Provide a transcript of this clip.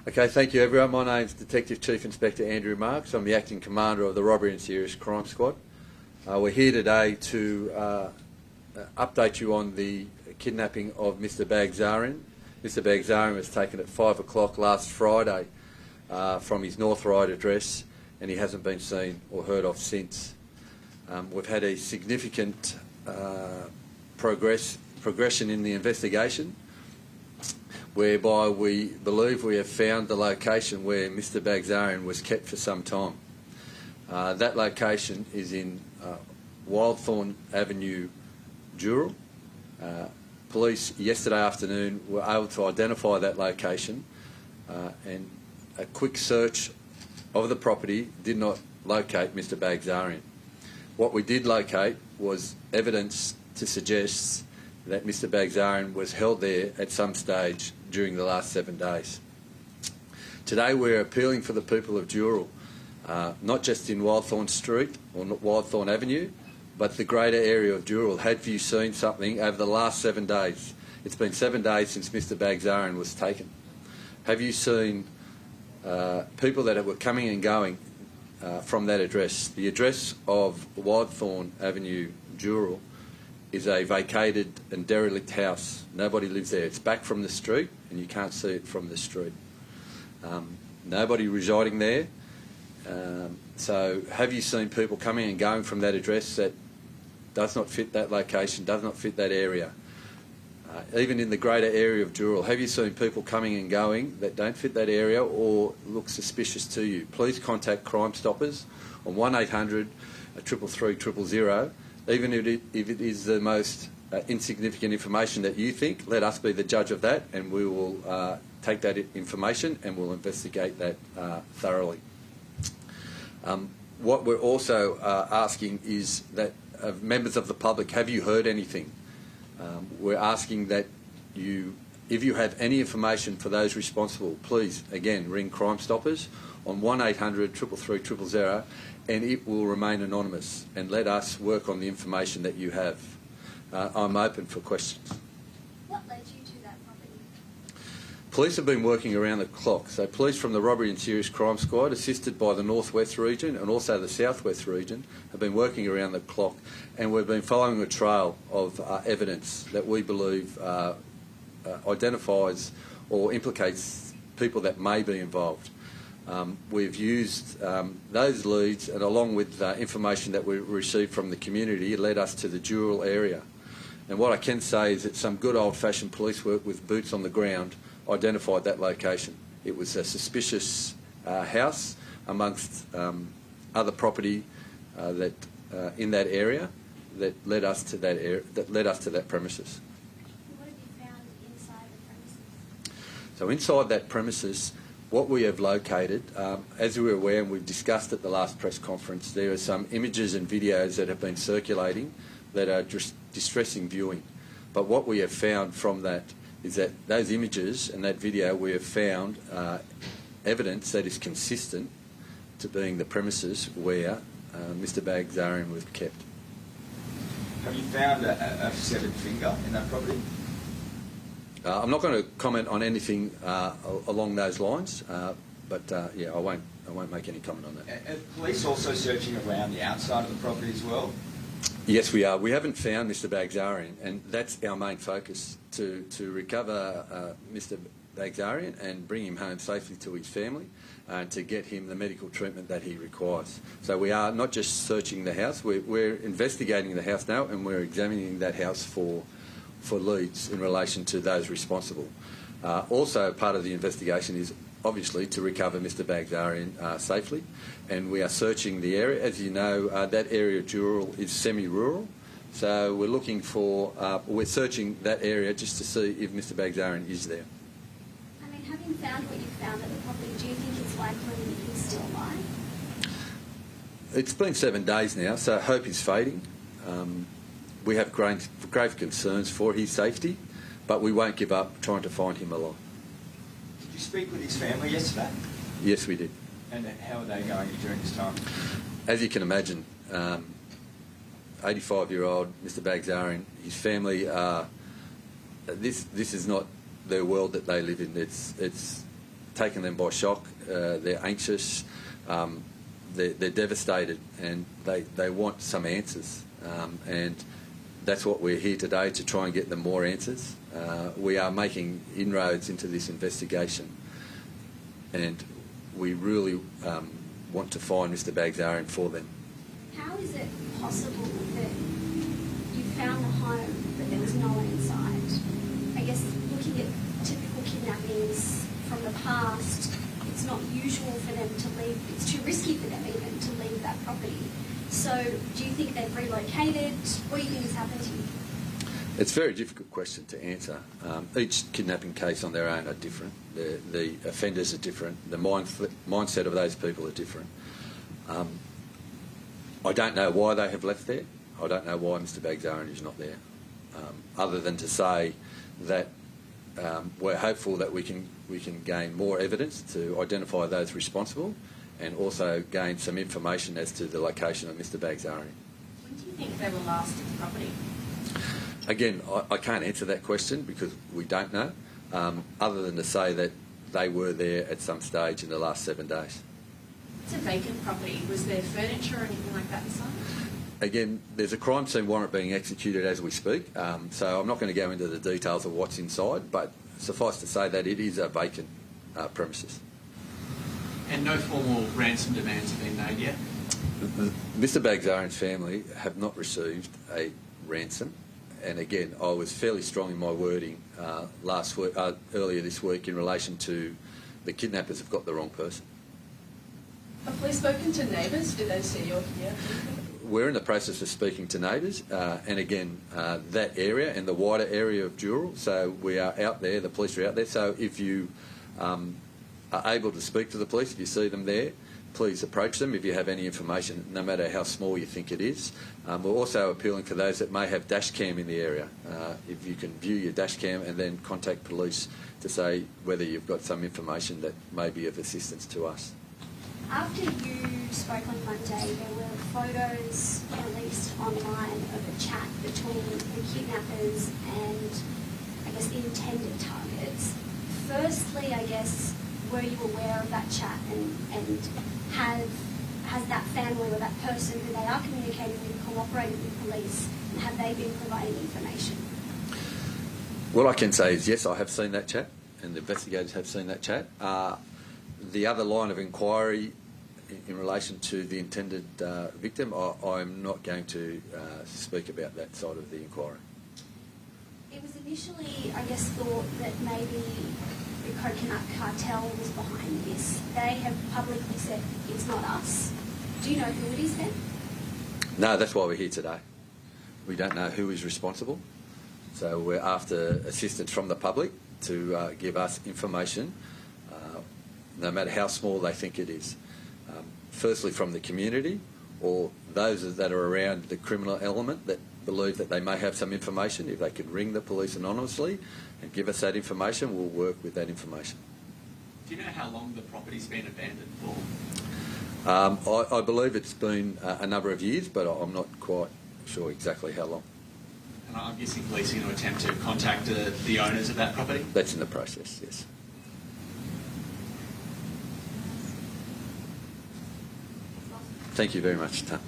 Okay, thank you everyone. My name's Detective Chief Inspector Andrew Marks. I'm the Acting Commander of the Robbery and Serious Crime Squad. We're here today to update you on the kidnapping of Mr Baghsarian. Mr Baghsarian was taken at 5 o'clock last Friday from his North Ryde address, and he hasn't been seen or heard of since. We've had a significant progression in the investigation, whereby we believe we have found the location where Mr Baghsarian was kept for some time. That location is in Wildthorn Avenue, Dural. Police yesterday afternoon were able to identify that location, and a quick search of the property did not locate Mr Baghsarian. What we did locate was evidence to suggest that Mr Baghsarian was held there at some stage during the last 7 days. Today we're appealing for the people of Dural, not just in Wildthorn Street or Wildthorn Avenue, but the greater area of Dural. Have you seen something over the last 7 days? It's been 7 days since Mr Baghsarian was taken. Have you seen people that were coming and going from that address? The address of Wildthorn Avenue, Dural, is a vacated and derelict house. Nobody lives there. It's back from the street and you can't see it from the street. Nobody residing there. So have you seen people coming and going from that address that does not fit that location, does not fit that area? Even in the greater area of Dural, have you seen people coming and going that don't fit that area or look suspicious to you? Please contact Crime Stoppers on 1800 333 000. Even if it is the most insignificant information that you think, let us be the judge of that, and we will take that information and we'll investigate that thoroughly. What we're also asking is that members of the public, have you heard anything? We're asking that if you have any information for those responsible, please, again, ring Crime Stoppers on 1800 333 000, and it will remain anonymous, and let us work on the information that you have. I'm open for questions. What led you to that property? Police have been working around the clock. So police from the Robbery and Serious Crime Squad, assisted by the Northwest region and also the Southwest region, have been working around the clock, and we've been following a trail of evidence that we believe identifies or implicates people that may be involved. We've used those leads, and along with information that we received from the community, it led us to the Dural area. And what I can say is that some good old-fashioned police work with boots on the ground identified that location. It was a suspicious house amongst other property that in that area that led us to that area, that premises. What have you found inside the premises? So inside that premises, what we have located, as we were aware and we've discussed at the last press conference, there are some images and videos that have been circulating that are distressing viewing. But what we have found from that is that those images and that video, we have found evidence that is consistent to being the premises where Mr Baghsarian was kept. Have you found a severed finger in that property? I'm not going to comment on anything along those lines, but yeah, I won't make any comment on that. Are police also searching around the outside of the property as well? Yes, we are. We haven't found Mr Baghsarian, and that's our main focus, to recover Mr Baghsarian and bring him home safely to his family, and to get him the medical treatment that he requires. So we are not just searching the house, we're investigating the house now, and we're examining that house for leads in relation to those responsible. Also, part of the investigation is obviously to recover Mr Baghsarian safely, and we are searching the area. As you know, that area of Dural is semi-rural, so we're looking for, we're searching that area just to see if Mr Baghsarian is there. I mean, having found what you found at the property, do you think it's likely that he's still alive? It's been 7 days now, so hope is fading. We have grave concerns for his safety, but we won't give up trying to find him alive. Did you speak with his family yesterday? Yes, we did. And how are they going during this time? As you can imagine, 85-year-old Mr Baghsarian, his family, this is not their world that they live in. It's taken them by shock. They're anxious. They're devastated, and they want some answers. And that's what we're here today, to try and get them more answers. We are making inroads into this investigation, and we really want to find Mr Baghsarian for them. How is it possible that you found the home but there was no one inside? I guess looking at typical kidnappings from the past, it's not usual for them to leave. It's too risky for them even to leave that property. So do you think they've relocated? What do you think has happened to you? It's a very difficult question to answer. Each kidnapping case on their own are different. The offenders are different. The mindset of those people are different. I don't know why they have left there. I don't know why Mr Baghsarian is not there, other than to say that we're hopeful that we can gain more evidence to identify those responsible, and also gain some information as to the location of Mr Baghsarian. When do you think they were last at the property? Again, I can't answer that question because we don't know, other than to say that they were there at some stage in the last 7 days. It's a vacant property. Was there furniture or anything like that inside? Again, there's a crime scene warrant being executed as we speak, so I'm not going to go into the details of what's inside, but suffice to say that it is a vacant premises. And no formal ransom demands have been made yet? Mr Baghsarian's family have not received a ransom, and again, I was fairly strong in my wording earlier this week in relation to the kidnappers have got the wrong person. Have police spoken to neighbours? Did they see you're here? We're in the process of speaking to neighbours, and again, that area and the wider area of Dural. So we are out there, the police are out there. So if you are able to speak to the police, if you see them there, please approach them if you have any information, no matter how small you think it is. We're also appealing for those that may have dash cam in the area. If you can view your dash cam and then contact police to say whether you've got some information that may be of assistance to us. After you spoke on Monday, there were photos released online of a chat between the kidnappers and, I guess, the intended targets. Firstly, I guess, were you aware of that chat, and has that family or that person who they are communicating with cooperated with police, and have they been providing information? What I can say is yes, I have seen that chat, and the investigators have seen that chat. The other line of inquiry in relation to the intended victim, I'm not going to speak about that side of the inquiry. It was initially, I guess, thought that maybe the coconut cartel was behind this. They have publicly said it's not us. Do you know who it is then? No, that's why we're here today. We don't know who is responsible. So we're after assistance from the public to give us information, no matter how small they think it is. Firstly from the community, or those that are around the criminal element that believe that they may have some information. If they could ring the police anonymously and give us that information, we'll work with that information. Do you know how long the property's been abandoned for? I believe it's been a number of years, but I'm not quite sure exactly how long. And I'm guessing police are going to attempt to contact the owners of that property? That's in the process, yes. Thank you very much, Tom.